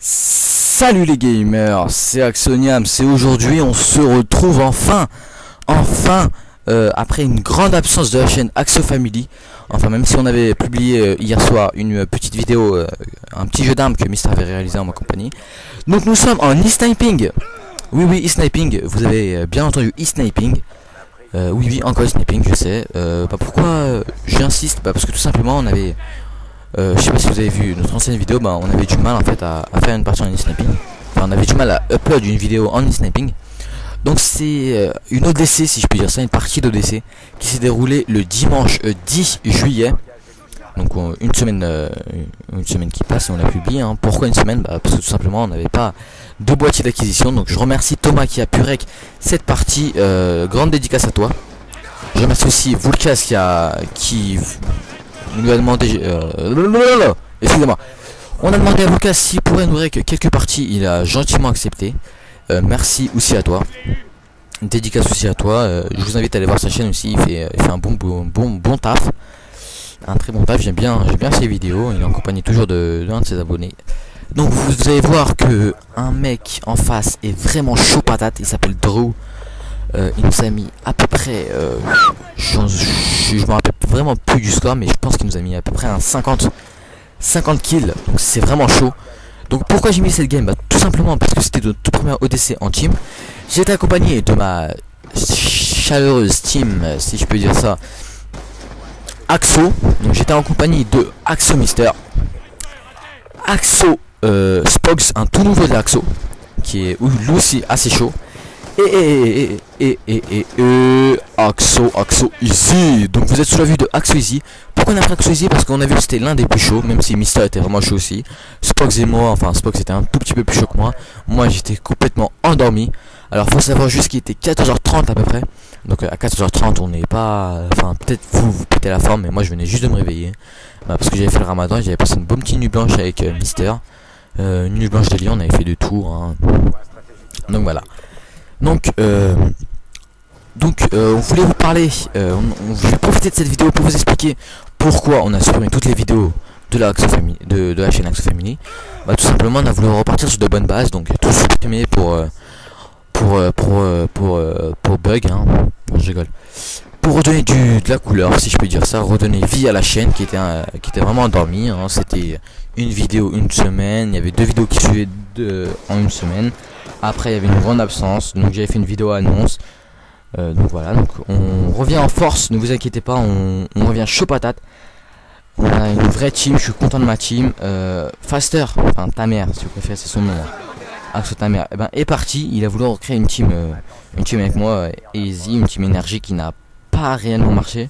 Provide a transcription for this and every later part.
Salut les gamers, c'est Axoniam, c'est aujourd'hui on se retrouve enfin après une grande absence de la chaîne Axo Family. Enfin, même si on avait publié hier soir une petite vidéo, un petit jeu d'armes que Mister avait réalisé en ma compagnie. Donc nous sommes en e-sniping. Oui, e-sniping, vous avez bien entendu e-sniping. Oui, encore e-sniping, je sais. Pourquoi j'insiste? Parce que tout simplement on avait... je sais pas si vous avez vu notre ancienne vidéo, on avait du mal en fait à faire une partie en e-sniping. Enfin, on avait du mal à upload une vidéo en e-sniping. Donc c'est une ODC, si je puis dire ça, une partie d'ODC qui s'est déroulée le dimanche 10 juillet. Donc une semaine qui passe et on l'a publié. Pourquoi une semaine? Parce que tout simplement on n'avait pas de boîtier d'acquisition. Donc je remercie Thomas qui a pu rec cette partie. Grande dédicace à toi. Je remercie aussi Vulcas qui nous a demandé, excusez-moi, on a demandé à Lucas s'il pourrait nous rec quelques parties, il a gentiment accepté. Merci aussi à toi, dédicace aussi à toi. Je vous invite à aller voir sa chaîne aussi, il fait un bon taf, un très bon taf. J'aime bien ses vidéos, il est en compagnie toujours d'un de ses abonnés. Donc vous allez voir que un mec en face est vraiment chaud patate, il s'appelle Drew. Il nous a mis à peu près, je me rappelle vraiment plus du score, mais je pense qu'il nous a mis à peu près un 50 kills, donc c'est vraiment chaud. Donc pourquoi j'ai mis cette game? Tout simplement parce que c'était notre toute première ODC en team. J'ai été accompagné de ma chaleureuse team, si je peux dire ça, Axo. Donc j'étais en compagnie de Axo Mister, Axo Spogs, un tout nouveau de l'Axo, qui est lui aussi assez chaud. Axo Easy. Donc vous êtes sous la vue de Axo Easy. Pourquoi on a pris Axo Easy? Parce qu'on a vu que c'était l'un des plus chauds, même si Mister était vraiment chaud aussi. Spox et moi, enfin Spox était un tout petit peu plus chaud que moi. Moi j'étais complètement endormi. Alors faut savoir juste qu'il était 14h30 à peu près. Donc à 14h30 on n'est pas... Enfin peut-être vous pétez la forme, mais moi je venais juste de me réveiller. Parce que j'avais fait le ramadan et j'avais passé une bonne petite nuit blanche avec Mister. Une nuit blanche d'Eli, on avait fait 2 tours. Donc voilà. Donc on voulait vous parler, on voulait profiter de cette vidéo pour vous expliquer pourquoi on a supprimé toutes les vidéos de la chaîne Axo Family. Tout simplement on a voulu repartir sur de bonnes bases, donc tout supprimer pour bug, je rigole. Pour redonner de la couleur, si je peux dire ça, redonner vie à la chaîne qui était vraiment endormie. C'était une vidéo une semaine, il y avait 2 vidéos qui suivaient en une semaine. Après il y avait une grande absence, donc j'avais fait une vidéo annonce. Donc voilà, donc on revient en force, ne vous inquiétez pas, on revient chaud patate. On a une vraie team, je suis content de ma team. Faster, enfin ta mère si vous préférez, c'est son nom. Axo ta mère, est parti, il a voulu recréer une team avec moi, Easy, une team énergie qui n'a pas réellement marché.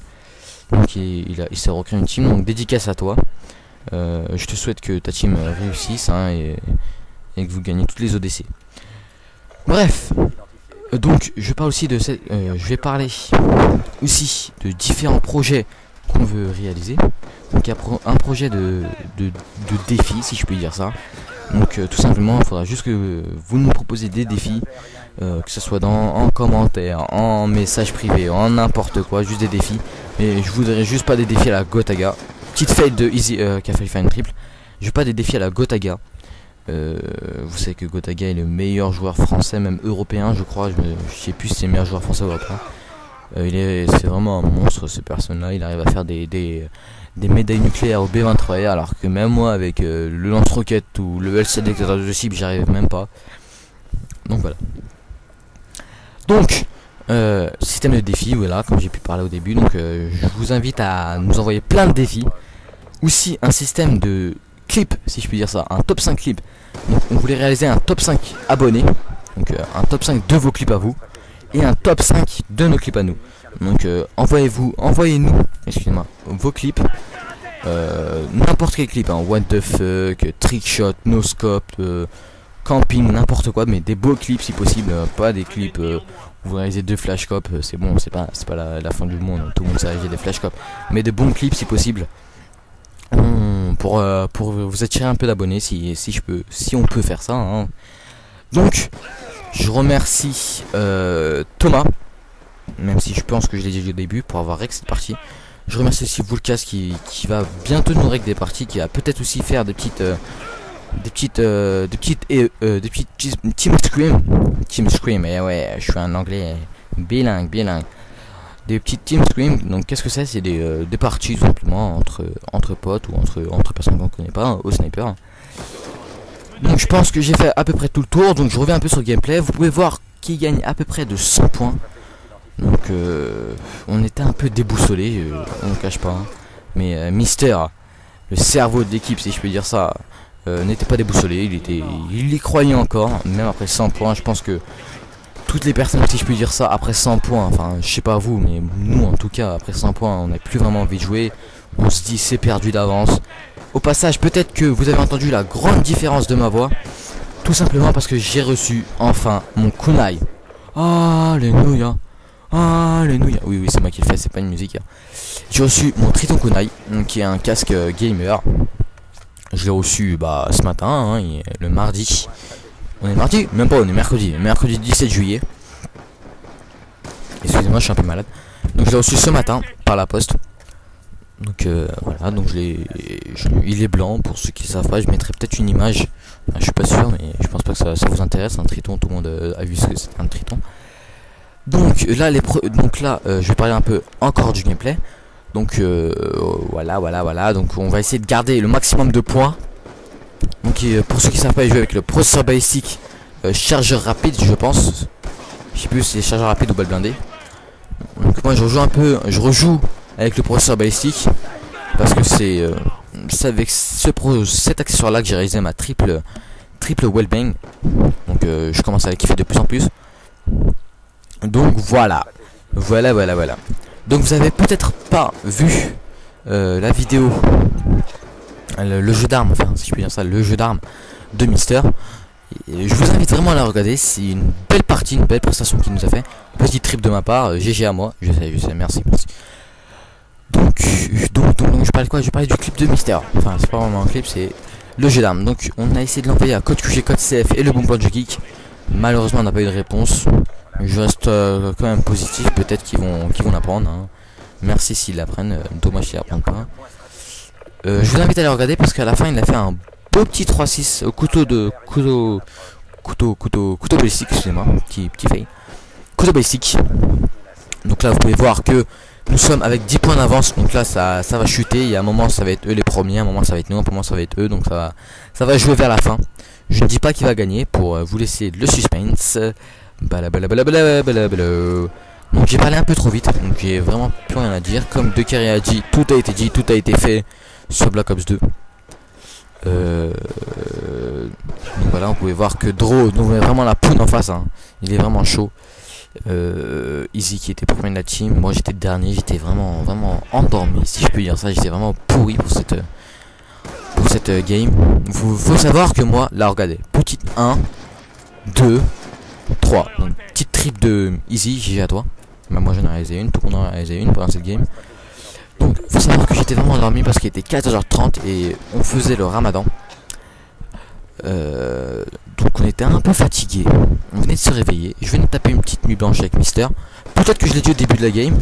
Donc il s'est recréé une team, donc dédicace à toi. Je te souhaite que ta team réussisse et que vous gagnez toutes les ODC. Bref, donc je parle aussi de je vais parler aussi de différents projets qu'on veut réaliser. Donc il y a un projet de défi, si je peux dire ça. Donc tout simplement il faudra juste que vous nous proposez des défis, que ce soit en commentaire, en message privé, en n'importe quoi, juste des défis. Mais je voudrais juste pas des défis à la Gotaga. Petite fête de Easy qui a failli faire une triple. Je veux pas des défis à la Gotaga. Vous savez que Gotaga est le meilleur joueur français, même européen je crois, je sais plus si c'est le meilleur joueur français ou européen. C'est vraiment un monstre ce personne là, il arrive à faire des médailles nucléaires au B23R, alors que même moi avec le lance-roquette ou le L7 détecteur de cible j'y arrive même pas. Donc voilà. Donc système de défi, voilà, comme j'ai pu parler au début. Donc je vous invite à nous envoyer plein de défis. Aussi un système de clip, si je puis dire ça, un top 5 clip. Donc on voulait réaliser un top 5 abonnés, donc un top 5 de vos clips à vous et un top 5 de nos clips à nous. Donc envoyez-nous, excusez-moi, vos clips, n'importe quel clip, what the fuck, trick shot, no scope, camping, n'importe quoi, mais des beaux clips si possible, pas des clips où vous réalisez 2 flashcop, c'est bon, c'est pas la fin du monde, tout le monde sait réaliser des flashcop, mais de bons clips si possible. Pour vous attirer un peu d'abonnés si on peut faire ça. Donc je remercie Thomas, même si je pense que je l'ai dit au début, pour avoir rec cette partie. Je remercie aussi Vulcas qui va bientôt nous rec des parties, qui va peut-être aussi faire des petites des petites team scream, et ouais, je suis un anglais bilingue. Des petites team scream. Donc qu'est-ce que c'est? C'est des parties tout simplement entre potes ou entre personnes qu'on connaît pas, au sniper. Donc je pense que j'ai fait à peu près tout le tour. Donc je reviens un peu sur le gameplay. Vous pouvez voir qu'il gagne à peu près de 100 points. Donc on était un peu déboussolé, on ne cache pas, hein. Mais Mister, le cerveau de l'équipe, si je peux dire ça, n'était pas déboussolé. Il y croyait encore, même après 100 points. Je pense que toutes les personnes, si je peux dire ça, après 100 points, enfin je sais pas vous, mais nous en tout cas, après 100 points, on n'a plus vraiment envie de jouer. On se dit c'est perdu d'avance. Au passage, peut-être que vous avez entendu la grande différence de ma voix, tout simplement parce que j'ai reçu enfin mon kunai. Alléluia. Alléluia. Oui, c'est moi qui le fais, c'est pas une musique. J'ai reçu mon Triton Kunai, qui est un casque gamer. Je l'ai reçu ce matin, hein, le mardi. On est mardi? Même pas, on est mercredi. Mercredi 17 juillet. Excusez-moi, je suis un peu malade. Donc je l'ai reçu ce matin par la poste. Donc voilà, donc il est blanc. Pour ceux qui ne savent pas, je mettrai peut-être une image. Enfin, je suis pas sûr, mais je pense pas que ça vous intéresse. Un Triton, tout le monde a vu ce que c'est un Triton. Donc là, je vais parler un peu encore du gameplay. Donc voilà. Donc on va essayer de garder le maximum de points. Donc pour ceux qui savent pas, jouer avec le processeur balistique chargeur rapide, je pense. Je sais plus si c'est chargeur rapide ou balle blindée. Donc moi je rejoue avec le processeur balistique parce que c'est avec cet accessoire là que j'ai réalisé ma triple wellbang. Donc je commence à kiffer de plus en plus. Donc voilà. Donc vous avez peut-être pas vu la vidéo, le jeu d'armes, enfin si je peux dire ça, le jeu d'armes de Mister. Et je vous invite vraiment à la regarder. C'est une belle partie, une belle prestation qu'il nous a fait. Petit trip de ma part, GG à moi. Je sais, merci. Donc je parlais de quoi? Je parlais du clip de Mister. Enfin c'est pas vraiment un clip, c'est le jeu d'armes. Donc on a essayé de l'envoyer à code QG, code CF et le bon point de geek. Malheureusement on n'a pas eu de réponse. Je reste quand même positif, peut-être qu'ils vont l'apprendre, hein. Merci s'ils l'apprennent, dommage s'ils l'apprennent pas. Je vous invite à les regarder parce qu'à la fin il a fait un beau petit 3-6 couteau balistique, excusez-moi, petit fail. Couteau balistique. Donc là vous pouvez voir que nous sommes avec 10 points d'avance, donc là ça va chuter. Il y a un moment ça va être eux les premiers, un moment ça va être nous, un moment ça va être eux, donc ça va jouer vers la fin. Je ne dis pas qui va gagner pour vous laisser le suspense. Donc j'ai parlé un peu trop vite, donc j'ai vraiment plus rien à dire. Comme De Carré a dit, tout a été dit, tout a été fait sur Black Ops 2. Donc voilà, vous pouvez voir que Draw nous met vraiment la poudre en face, hein. Il est vraiment chaud. Easy qui était premier de la team, moi j'étais dernier, j'étais vraiment endormi si je peux dire ça, j'étais vraiment pourri pour cette game. Faut savoir que moi, là regardez, petite 1, 2, 3, donc petite trip de Easy, GG à toi. Bah, moi j'en ai réalisé une, tout le monde en a réalisé une pendant cette game. Donc faut savoir que j'étais vraiment endormi parce qu'il était 14h30 et on faisait le ramadan. Donc on était un peu fatigué. On venait de se réveiller. Je venais de taper une petite nuit blanche avec Mister. Peut-être que je l'ai dit au début de la game,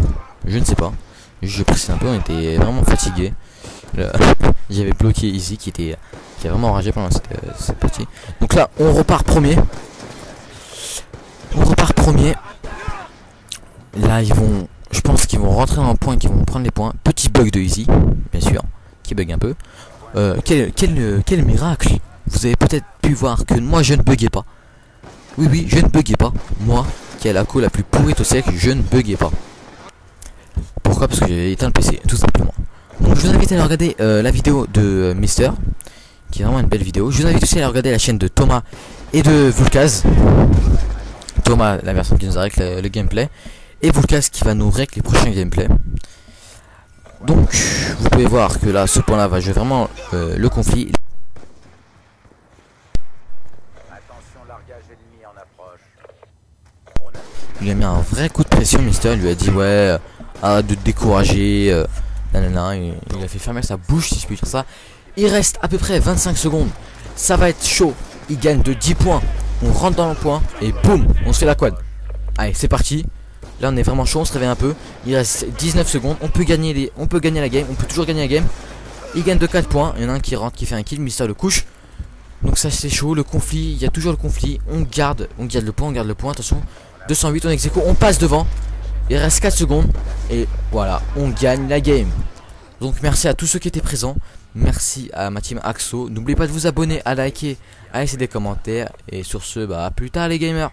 je ne sais pas. Je précise un peu, on était vraiment fatigué. J'avais bloqué Easy qui a vraiment enragé pendant cette partie. Donc là on repart premier. Là je pense qu'ils vont rentrer en point, qu'ils vont prendre les points. Petit bug de Easy, bien sûr, qui bug un peu. Quel miracle! Vous avez peut-être pu voir que moi je ne buguais pas. Oui, je ne buguais pas. Moi, qui a la co la plus pourrite au siècle, je ne buguais pas. Pourquoi? Parce que j'ai éteint le PC, tout simplement. Donc je vous invite à aller regarder la vidéo de Mister, qui est vraiment une belle vidéo. Je vous invite aussi à aller regarder la chaîne de Thomas et de Vulcaz. Thomas, la version qui nous a réglé le gameplay, et Vulcaz qui va nous régler les prochains gameplays. Donc vous pouvez voir que là, ce point là va jouer vraiment le conflit. Il lui a mis un vrai coup de pression, Mister. Il lui a dit ouais, arrête de te décourager, nanana. Il a fait fermer sa bouche, si je puis dire ça. Il reste à peu près 25 secondes. Ça va être chaud. Il gagne de 10 points. On rentre dans le point et boum, on se fait la quad. Allez, c'est parti. Là on est vraiment chaud, on se réveille un peu. Il reste 19 secondes. On peut gagner la game. On peut toujours gagner la game. Il gagne de 4 points. Il y en a un qui rentre, qui fait un kill. Mister le couche. Donc ça c'est chaud, le conflit, il y a toujours le conflit. On garde le point, attention. 208, on exécute, on passe devant. Il reste 4 secondes. Et voilà, on gagne la game. Donc merci à tous ceux qui étaient présents. Merci à ma team Axo. N'oubliez pas de vous abonner, à liker, à laisser des commentaires. Et sur ce, bah à plus tard les gamers.